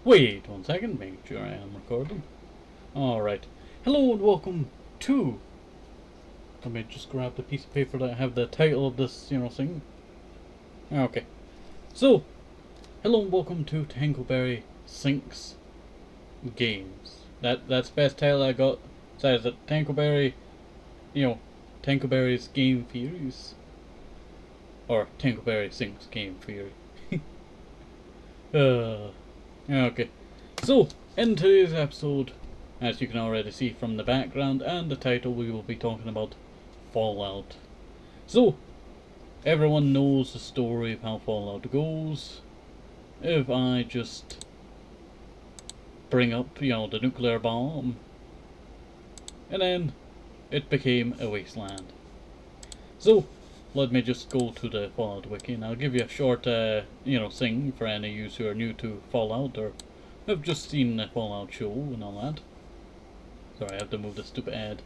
Wait 1 second, make sure I am recording. Alright. Hello and welcome to... Let me just grab the piece of paper that I have the title of this, thing. Okay. So, hello and welcome to TenkoBerry Sinks Games. That's the best title I got. Besides that, TenkoBerry, TenkoBerry's Game Theories. Or TenkoBerry Sinks Game Theory. Okay. So, in today's episode, as you can already see from the background and the title, we will be talking about Fallout. So, everyone knows the story of how Fallout goes. If I just bring up, the nuclear bomb, and then it became a wasteland. So, let me just go to the Fallout wiki, and I'll give you a short, thing for any of you who are new to Fallout or have just seen the Fallout show and all that. Sorry, I have to move the stupid ad.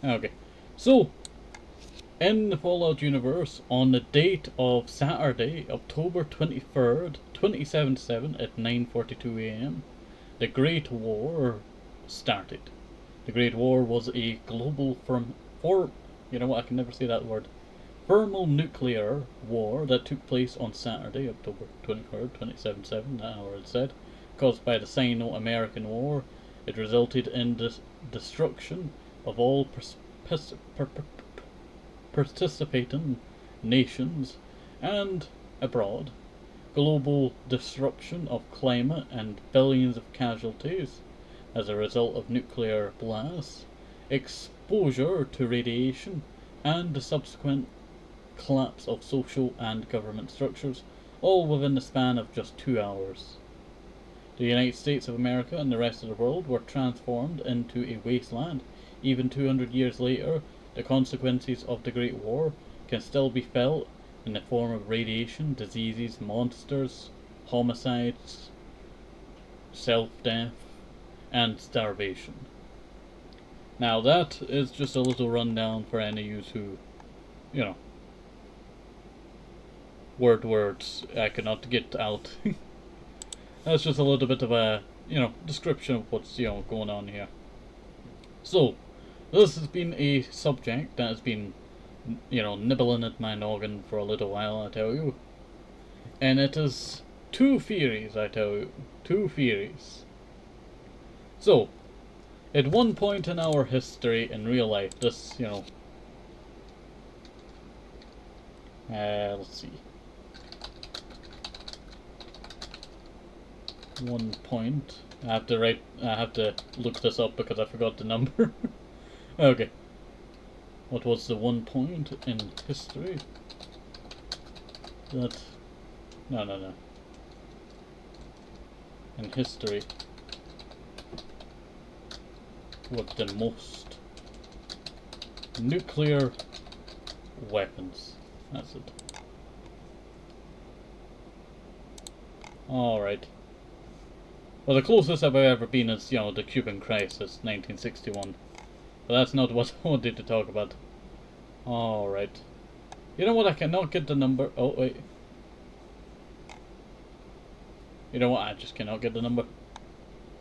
Okay, so in the Fallout universe, on the date of Saturday, October 23rd, 2077 at 9:42 a.m., the Great War started. The Great War was a global I can never say that word. Thermonuclear war that took place on Saturday, October 23rd, 2077, that I already said, caused by the Sino-American War. It resulted in the destruction of all participating nations and abroad, global disruption of climate and billions of casualties as a result of nuclear blasts, exposure to radiation, and the subsequent collapse of social and government structures, all within the span of just 2 hours. The United States of America and the rest of the world were transformed into a wasteland. Even 200 years later, the consequences of the Great War can still be felt in the form of radiation, diseases, monsters, homicides, self-death, and starvation. Now that is just a little rundown for any of you who, words I cannot get out. That's just a little bit of a, description of what's, going on here. So, this has been a subject that has been, nibbling at my noggin for a little while, I tell you. And it is two theories, I tell you. Two theories. So, at one point in our history in real life, this, let's see. One point. I have to look this up because I forgot the number. Okay. What was the one point in history? No. In history, with the most nuclear weapons. That's it. Alright. Well, the closest I've ever been is, the Cuban Crisis, 1961. But that's not what I wanted to talk about. Alright. You know what, I cannot get the number. Oh, wait. You know what, I just cannot get the number.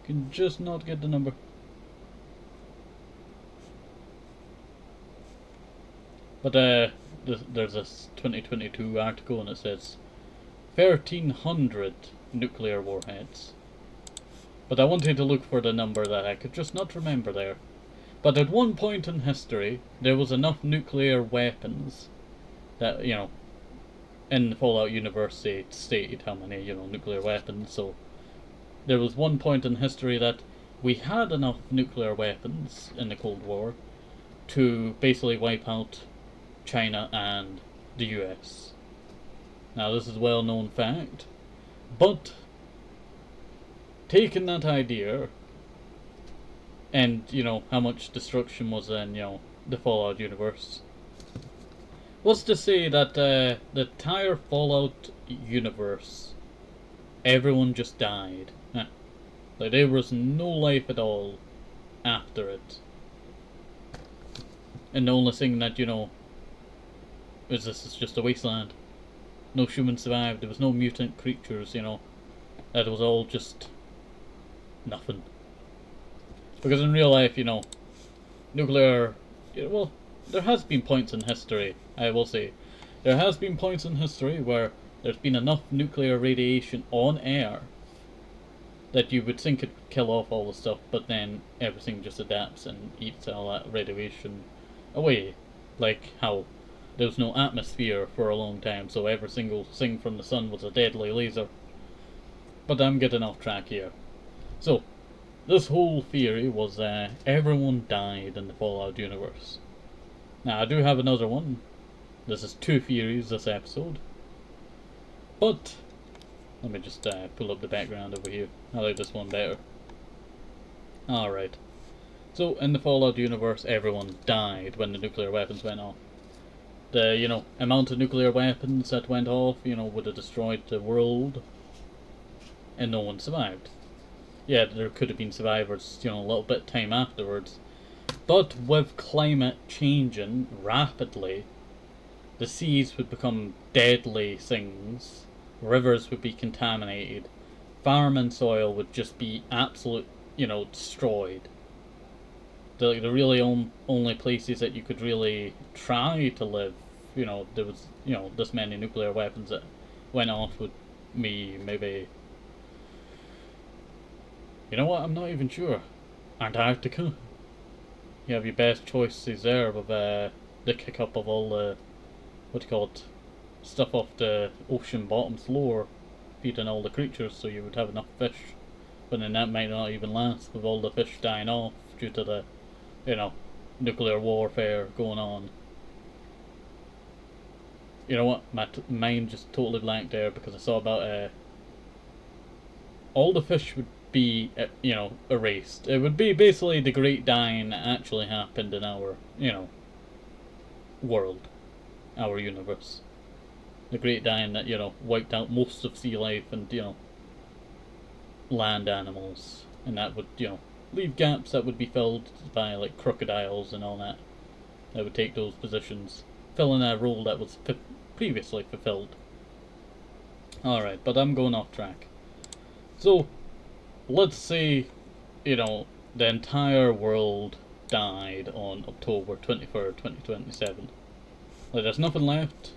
Can just not get the number. But there's this 2022 article and it says 1,300 nuclear warheads. But I wanted to look for the number that I could just not remember there. But at one point in history, there was enough nuclear weapons that, in the Fallout universe they stated how many, nuclear weapons. So there was one point in history that we had enough nuclear weapons in the Cold War to basically wipe out China and the US. Now this is a well-known fact, but taking that idea and, how much destruction was in, the Fallout universe, what's to say that the entire Fallout universe, everyone just died? Like there was no life at all after it. And the only thing that, is this is just a wasteland. No humans survived, there was no mutant creatures, that was all just nothing. Because in real life, you know, nuclear, well, there has been points in history, I will say, there has been points in history where there's been enough nuclear radiation on Earth that you would think it would kill off all the stuff, but then everything just adapts and eats all that radiation away. Like how there was no atmosphere for a long time, so every single thing from the sun was a deadly laser. But I'm getting off track here. So, this whole theory was everyone died in the Fallout universe. Now, I do have another one. This is 2 theories this episode. But, let me just pull up the background over here. I like this one better. Alright. So, in the Fallout universe, everyone died when the nuclear weapons went off. The, you know, amount of nuclear weapons that went off, you know, would have destroyed the world. And no one survived. Yeah, there could have been survivors, you know, a little bit of time afterwards. But with climate changing rapidly, the seas would become deadly things, rivers would be contaminated, farming soil would just be absolute, you know, destroyed. The really only places that you could really try to live, you know, there was, you know, this many nuclear weapons that went off would be maybe, you know what, I'm not even sure. Antarctica? You have your best choices there with the kick up of all the, what do you call it, stuff off the ocean bottom floor, feeding all the creatures, so you would have enough fish. But then that might not even last with all the fish dying off due to the, you know, nuclear warfare going on. You know what, my mind just totally blanked there because I saw about all the fish would be, you know, erased. It would be basically the Great Dying that actually happened in our, you know, world, our universe. The Great Dying that, you know, wiped out most of sea life and, you know, land animals. And that would, you know, leave gaps that would be filled by, like, crocodiles and all that. That would take those positions, filling a role that was previously fulfilled. Alright, but I'm going off track. So, let's say, you know, the entire world died on October 23rd, 2027. Like, there's nothing left.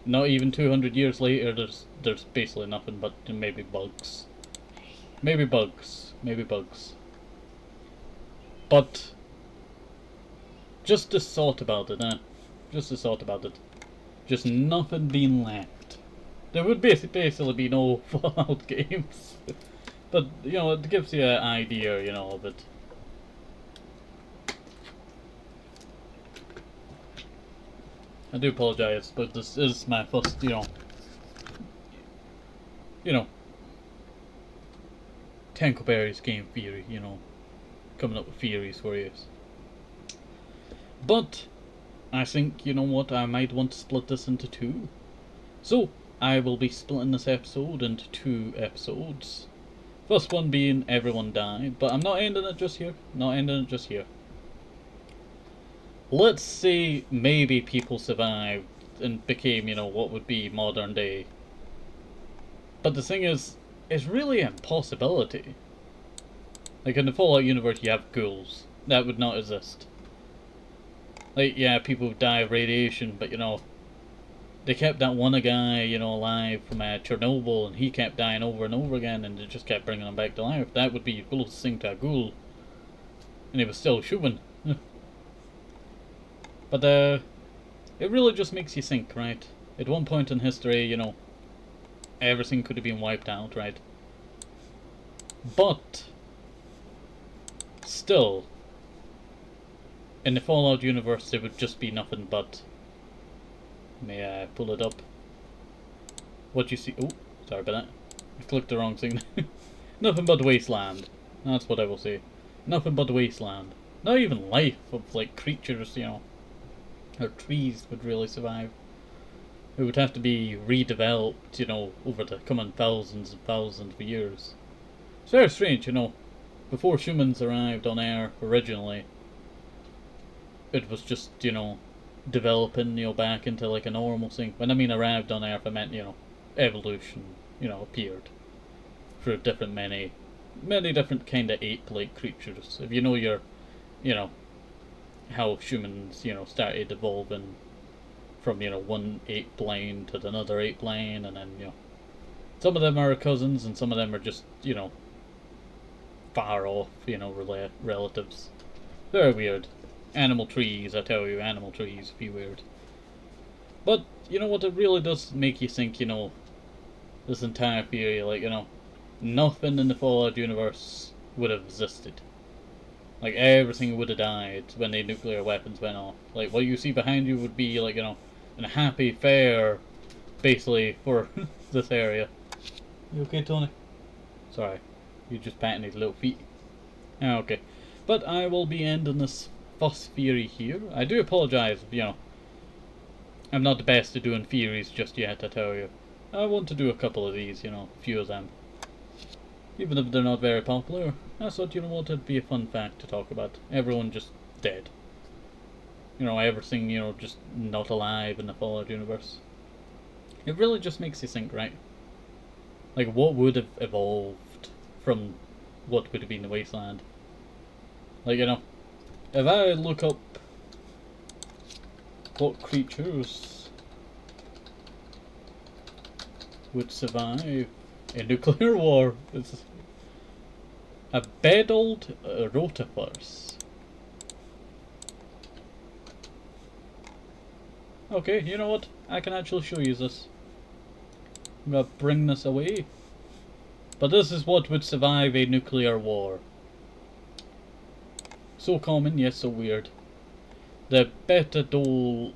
Not even 200 years later, there's basically nothing but maybe bugs. Maybe bugs. Maybe bugs. But, just a thought about it, Just a thought about it. Just nothing being left. There would basically be no Fallout games. But, you know, it gives you an idea, you know, of it. I do apologize, but this is my first, you know, TenkoBerry's game theory, you know, coming up with theories for you. But, I think, you know what, I might want to split this into 2. So, I will be splitting this episode into 2 episodes. First one being everyone died, but I'm not ending it just here. Let's say maybe people survived and became, you know, what would be modern day. But the thing is, it's really an impossibility. Like in the Fallout universe you have ghouls. That would not exist. Like, yeah, people would die of radiation, but you know, they kept that one guy, you know, alive from Chernobyl, and he kept dying over and over again, and they just kept bringing him back to life. That would be the closest thing to a ghoul. And he was still human. But, it really just makes you think, right? At one point in history, you know, everything could have been wiped out, right? But, still, in the Fallout universe, there would just be nothing but... May I pull it up? What you see... Oh, sorry about that. I clicked the wrong thing. Nothing but wasteland. That's what I will say. Nothing but wasteland. Not even life of, like, creatures, you know, or trees would really survive. It would have to be redeveloped, you know, over the coming thousands and thousands of years. It's very strange, you know. Before humans arrived on Earth originally, it was just, you know, developing, you know, back into like a normal thing. When I mean arrived on Earth, I meant, you know, evolution, you know, appeared through different many many different kind of ape-like creatures. If you know your, you know, how humans, started evolving from, one ape line to another ape line, and then, some of them are cousins and some of them are just, far off, relatives. Very weird. Animal trees, I tell you, animal trees be weird. But, you know what, it really does make you think, this entire theory, like, nothing in the Fallout universe would have existed. Like, everything would have died when the nuclear weapons went off. Like, what you see behind you would be, like, a happy fair, basically, for this area. You okay, Tony? Sorry, you're just patting his little feet. Okay. But I will be ending this fuss theory here. I do apologise, I'm not the best at doing theories just yet, I tell you. I want to do a couple of these, a few of them. Even if they're not very popular, I thought, it'd be a fun fact to talk about. Everyone just dead. Everything, just not alive in the Fallout universe. It really just makes you think, right? Like, what would have evolved from what would have been the wasteland? Like, if I look up what creatures would survive a nuclear war, it's a beddled rotifers. Okay, you know what? I can actually show you this. I'm gonna bring this away. But this is what would survive a nuclear war. So common, yet so weird. The Betadoldia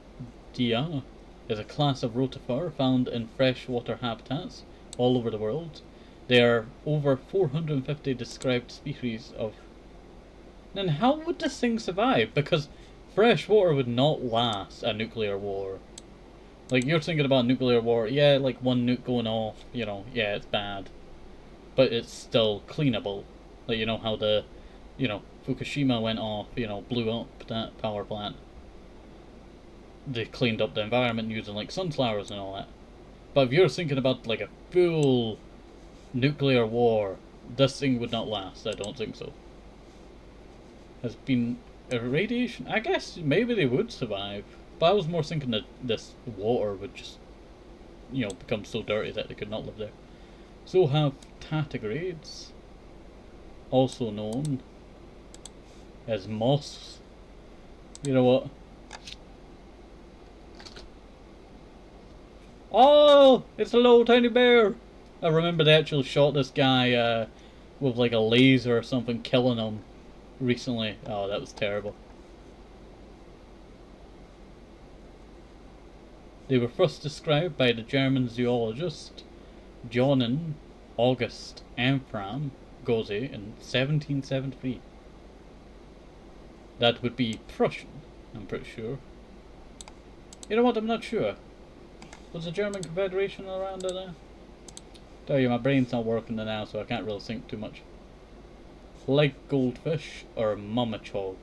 is a class of rotifer found in freshwater habitats all over the world. There are over 450 described species of... Then how would this thing survive? Because fresh water would not last a nuclear war. Like, you're thinking about nuclear war, yeah, like one nuke going off, yeah, it's bad. But it's still cleanable. Like, how the, Fukushima went off, blew up that power plant. They cleaned up the environment using, like, sunflowers and all that. But if you're thinking about, like, a full nuclear war, this thing would not last, I don't think so. Has been irradiation? I guess maybe they would survive. But I was more thinking that this water would just, become so dirty that they could not live there. So have tardigrades, also known as moths. You know what? Oh, it's a little tiny bear. I remember they actually shot this guy with like a laser or something, killing him recently. Oh, that was terrible. They were first described by the German zoologist Johann August Ephraim Gose in 1773. That would be Prussian, I'm pretty sure. You know what, I'm not sure. Was the German Confederation around there? Tell you, my brain's not working now, so I can't really think too much. Like goldfish or mummichog.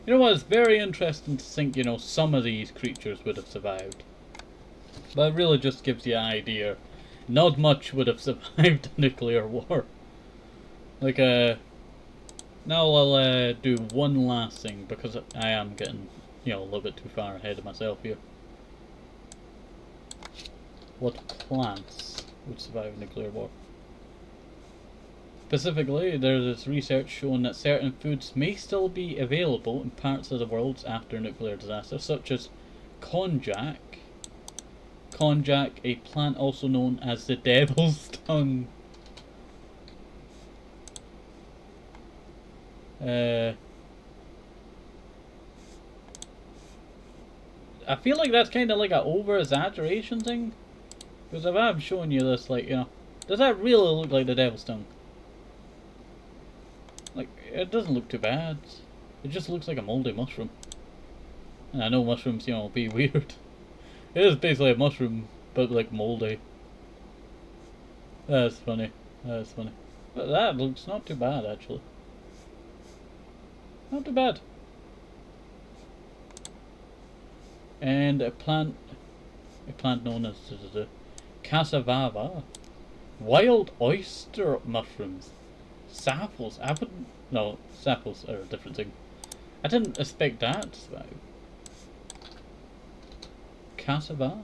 You know what, it's very interesting to think, some of these creatures would have survived. But it really just gives you an idea. Not much would have survived a nuclear war. Like, now I'll do one last thing, because I am getting, a little bit too far ahead of myself here. What plants would survive a nuclear war? Specifically, there's this research showing that certain foods may still be available in parts of the world after a nuclear disaster, such as konjac. Konjac, a plant also known as the devil's tongue. I feel like that's kind of like an over-exaggeration thing. Because if I'm showing you this, like, does that really look like the devil's tongue? Like, it doesn't look too bad. It just looks like a mouldy mushroom. And I know mushrooms, be weird. It is basically a mushroom, but like mouldy. That's funny. That's funny. But that looks not too bad, actually. Not too bad. And a plant known as the cassava, wild oyster mushrooms. Sapples. I wouldn't. No, sapples are a different thing. I didn't expect that to survive. Cassava.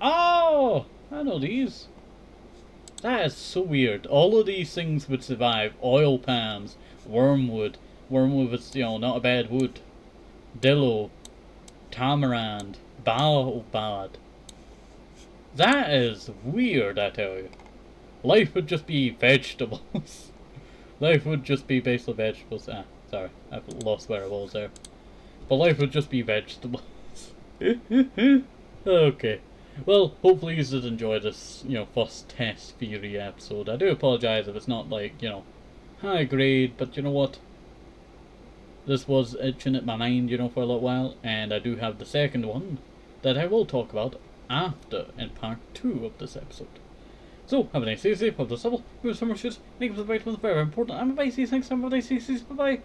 Oh! I know these. That is so weird. All of these things would survive. Oil pans, wormwood. Wormwood is, not a bad wood. Dillo, tamarind, baobab. That is weird, I tell you. Life would just be vegetables. Life would just be basically vegetables. Sorry, I've lost where I was there. But life would just be vegetables. Okay. Well, hopefully you did enjoy this, first test theory episode. I do apologise if it's not like, high grade, but you know what? This was itching at my mind, for a little while, and I do have the second one that I will talk about after in part 2 of this episode. So, have a nice day, safe, have the supple, move some more shit, make up the right one, very important. I'm a bye, see you next time, have a nice day, bye bye.